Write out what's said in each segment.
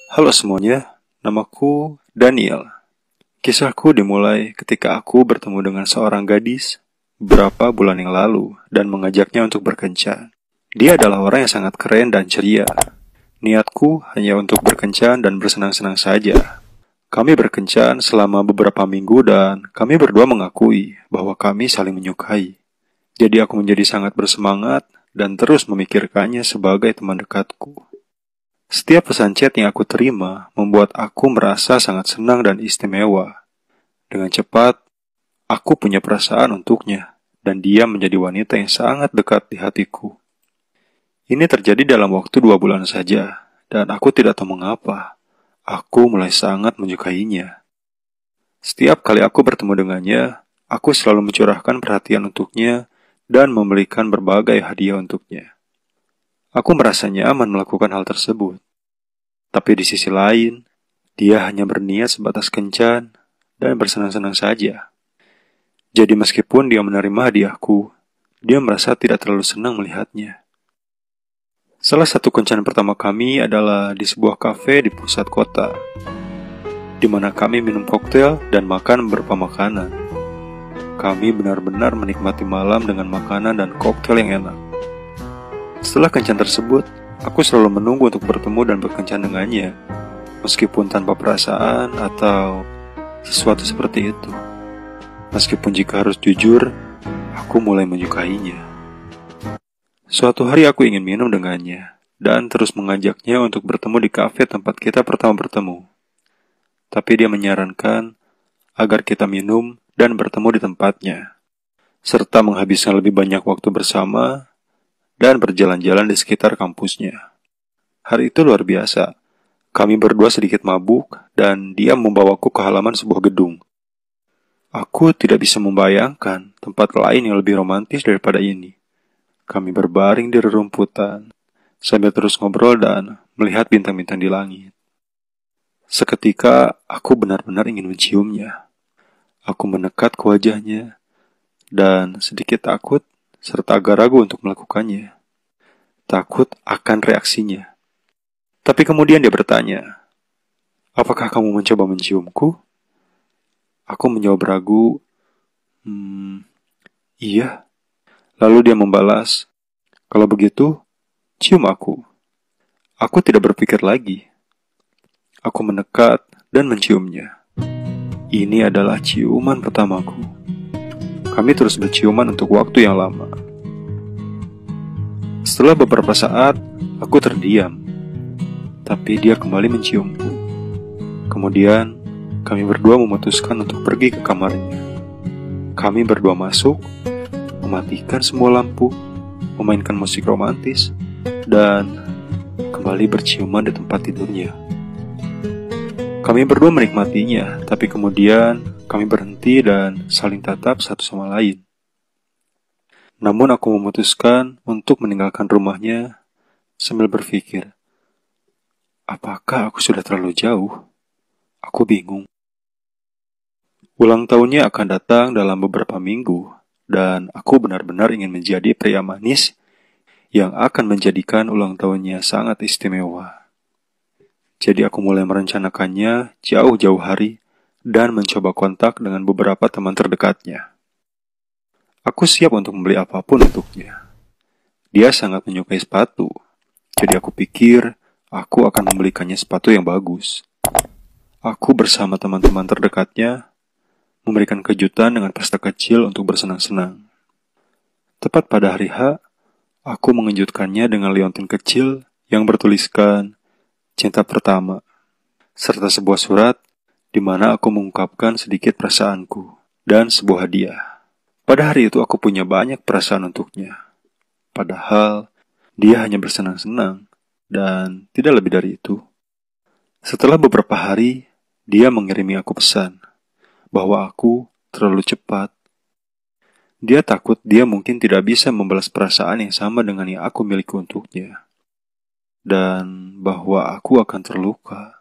Halo semuanya, namaku Daniel. Kisahku dimulai ketika aku bertemu dengan seorang gadis beberapa bulan yang lalu dan mengajaknya untuk berkencan. Dia adalah orang yang sangat keren dan ceria. Niatku hanya untuk berkencan dan bersenang-senang saja. Kami berkencan selama beberapa minggu dan kami berdua mengakui bahwa kami saling menyukai. Jadi aku menjadi sangat bersemangat dan terus memikirkannya sebagai teman dekatku. Setiap pesan chat yang aku terima membuat aku merasa sangat senang dan istimewa. Dengan cepat, aku punya perasaan untuknya, dan dia menjadi wanita yang sangat dekat di hatiku. Ini terjadi dalam waktu 2 bulan saja, dan aku tidak tahu mengapa. Aku mulai sangat menyukainya. Setiap kali aku bertemu dengannya, aku selalu mencurahkan perhatian untuknya dan membelikan berbagai hadiah untuknya. Aku merasa nyaman melakukan hal tersebut. Tapi di sisi lain, dia hanya berniat sebatas kencan dan bersenang-senang saja. Jadi meskipun dia menerima hadiahku, dia merasa tidak terlalu senang melihatnya. Salah satu kencan pertama kami adalah di sebuah kafe di pusat kota, di mana kami minum koktail dan makan beberapa makanan. Kami benar-benar menikmati malam dengan makanan dan koktail yang enak. Setelah kencan tersebut, aku selalu menunggu untuk bertemu dan berkencan dengannya, meskipun tanpa perasaan atau sesuatu seperti itu. Meskipun jika harus jujur, aku mulai menyukainya. Suatu hari aku ingin minum dengannya, dan terus mengajaknya untuk bertemu di kafe tempat kita pertama bertemu. Tapi dia menyarankan agar kita minum dan bertemu di tempatnya, serta menghabiskan lebih banyak waktu bersama dan berjalan-jalan di sekitar kampusnya. Hari itu luar biasa. Kami berdua sedikit mabuk, dan dia membawaku ke halaman sebuah gedung. Aku tidak bisa membayangkan tempat lain yang lebih romantis daripada ini. Kami berbaring di rerumputan, sambil terus ngobrol dan melihat bintang-bintang di langit. Seketika, aku benar-benar ingin menciumnya. Aku mendekat ke wajahnya, dan sedikit takut, serta agak ragu untuk melakukannya. Takut akan reaksinya. Tapi kemudian dia bertanya, "Apakah kamu mencoba menciumku?" Aku menjawab ragu, iya. Lalu dia membalas, "Kalau begitu, cium aku." Aku tidak berpikir lagi. Aku mendekat dan menciumnya. Ini adalah ciuman pertamaku. Kami terus berciuman untuk waktu yang lama. Setelah beberapa saat, aku terdiam. Tapi dia kembali menciumku. Kemudian, kami berdua memutuskan untuk pergi ke kamarnya. Kami berdua masuk, mematikan semua lampu, memainkan musik romantis, dan kembali berciuman di tempat tidurnya. Kami berdua menikmatinya, tapi kemudian kami berhenti dan saling tatap satu sama lain. Namun aku memutuskan untuk meninggalkan rumahnya sambil berpikir, apakah aku sudah terlalu jauh? Aku bingung. Ulang tahunnya akan datang dalam beberapa minggu, dan aku benar-benar ingin menjadi pria manis yang akan menjadikan ulang tahunnya sangat istimewa. Jadi aku mulai merencanakannya jauh-jauh hari dan mencoba kontak dengan beberapa teman terdekatnya. Aku siap untuk membeli apapun untuknya. Dia sangat menyukai sepatu, jadi aku pikir aku akan membelikannya sepatu yang bagus. Aku bersama teman-teman terdekatnya memberikan kejutan dengan pesta kecil untuk bersenang-senang. Tepat pada hari H, aku mengejutkannya dengan liontin kecil yang bertuliskan cinta pertama, serta sebuah surat di mana aku mengungkapkan sedikit perasaanku dan sebuah hadiah. Pada hari itu aku punya banyak perasaan untuknya. Padahal dia hanya bersenang-senang dan tidak lebih dari itu. Setelah beberapa hari, dia mengirimi aku pesan bahwa aku terlalu cepat. Dia takut dia mungkin tidak bisa membalas perasaan yang sama dengan yang aku miliki untuknya. Dan bahwa aku akan terluka.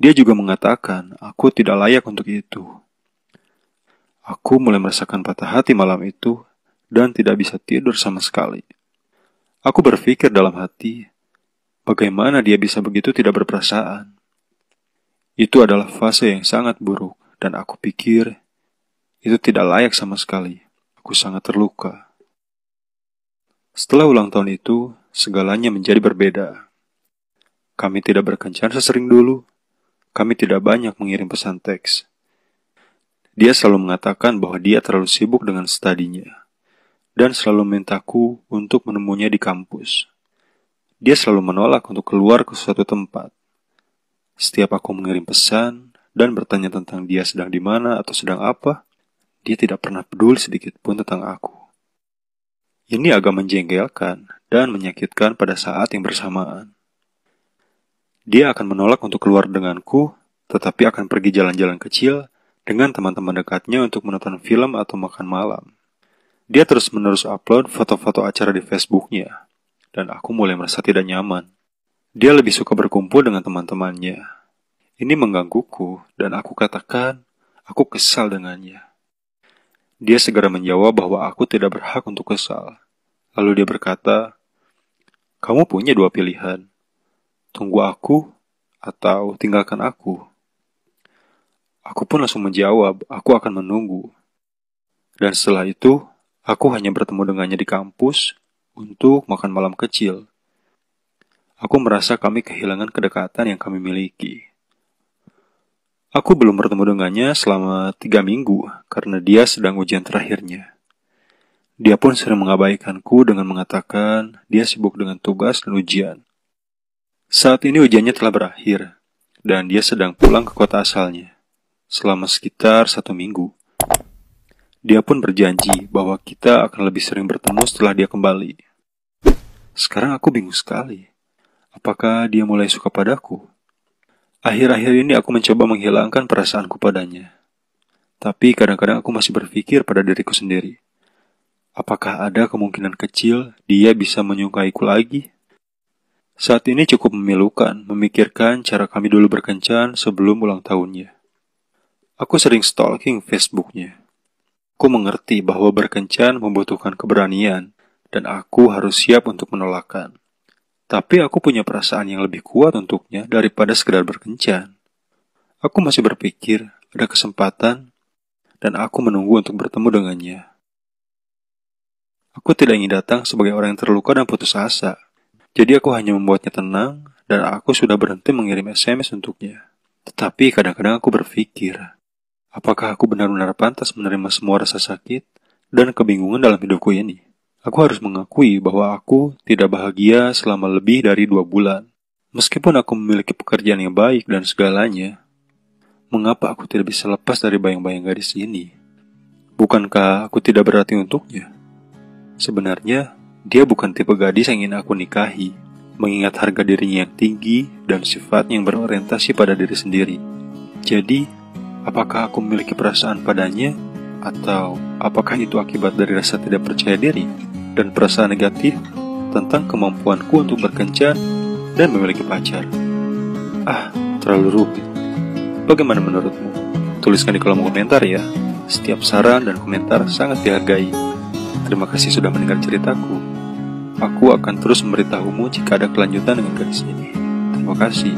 Dia juga mengatakan aku tidak layak untuk itu. Aku mulai merasakan patah hati malam itu dan tidak bisa tidur sama sekali. Aku berpikir dalam hati, Bagaimana dia bisa begitu tidak berperasaan? Itu adalah fase yang sangat buruk, dan aku pikir itu tidak layak sama sekali. Aku sangat terluka. Setelah ulang tahun itu, segalanya menjadi berbeda. Kami tidak berkencan sesering dulu. Kami tidak banyak mengirim pesan teks. Dia selalu mengatakan bahwa dia terlalu sibuk dengan studinya, dan selalu mintaku untuk menemuinya di kampus. Dia selalu menolak untuk keluar ke suatu tempat. Setiap aku mengirim pesan dan bertanya tentang dia sedang di mana atau sedang apa, dia tidak pernah peduli sedikit pun tentang aku. Ini agak menjengkelkan dan menyakitkan pada saat yang bersamaan. Dia akan menolak untuk keluar denganku, tetapi akan pergi jalan-jalan kecil dengan teman-teman dekatnya untuk menonton film atau makan malam. Dia terus-menerus upload foto-foto acara di Facebooknya, dan aku mulai merasa tidak nyaman. Dia lebih suka berkumpul dengan teman-temannya. Ini menggangguku, dan aku katakan, aku kesal dengannya. Dia segera menjawab bahwa aku tidak berhak untuk kesal. Lalu dia berkata, "Kamu punya dua pilihan. Tunggu aku, atau tinggalkan aku." Aku pun langsung menjawab, aku akan menunggu. Dan setelah itu, aku hanya bertemu dengannya di kampus untuk makan malam kecil. Aku merasa kami kehilangan kedekatan yang kami miliki. Aku belum bertemu dengannya selama 3 minggu karena dia sedang ujian terakhirnya. Dia pun sering mengabaikanku dengan mengatakan dia sibuk dengan tugas dan ujian. Saat ini ujiannya telah berakhir, dan dia sedang pulang ke kota asalnya selama sekitar 1 minggu. Dia pun berjanji bahwa kita akan lebih sering bertemu setelah dia kembali. Sekarang aku bingung sekali. Apakah dia mulai suka padaku? Akhir-akhir ini aku mencoba menghilangkan perasaanku padanya. Tapi kadang-kadang aku masih berpikir pada diriku sendiri. Apakah ada kemungkinan kecil dia bisa menyukaiku lagi? Saat ini cukup memilukan memikirkan cara kami dulu berkencan sebelum ulang tahunnya. Aku sering stalking Facebooknya. Aku mengerti bahwa berkencan membutuhkan keberanian, dan aku harus siap untuk menolakkan. Tapi aku punya perasaan yang lebih kuat untuknya daripada sekedar berkencan. Aku masih berpikir ada kesempatan, dan aku menunggu untuk bertemu dengannya. Aku tidak ingin datang sebagai orang yang terluka dan putus asa. Jadi aku hanya membuatnya tenang, dan aku sudah berhenti mengirim SMS untuknya. Tetapi kadang-kadang aku berpikir, apakah aku benar-benar pantas menerima semua rasa sakit dan kebingungan dalam hidupku ini? Aku harus mengakui bahwa aku tidak bahagia selama lebih dari 2 bulan. Meskipun aku memiliki pekerjaan yang baik dan segalanya, mengapa aku tidak bisa lepas dari bayang-bayang gadis ini? Bukankah aku tidak berarti untuknya? Sebenarnya, dia bukan tipe gadis yang ingin aku nikahi, mengingat harga dirinya yang tinggi dan sifatnya yang berorientasi pada diri sendiri. Jadi, apakah aku memiliki perasaan padanya, atau apakah itu akibat dari rasa tidak percaya diri dan perasaan negatif tentang kemampuanku untuk berkencan dan memiliki pacar? Terlalu rumit. Bagaimana menurutmu? Tuliskan di kolom komentar ya. Setiap saran dan komentar sangat dihargai. Terima kasih sudah mendengar ceritaku. Aku akan terus memberitahumu jika ada kelanjutan dengan gadis ini. Terima kasih.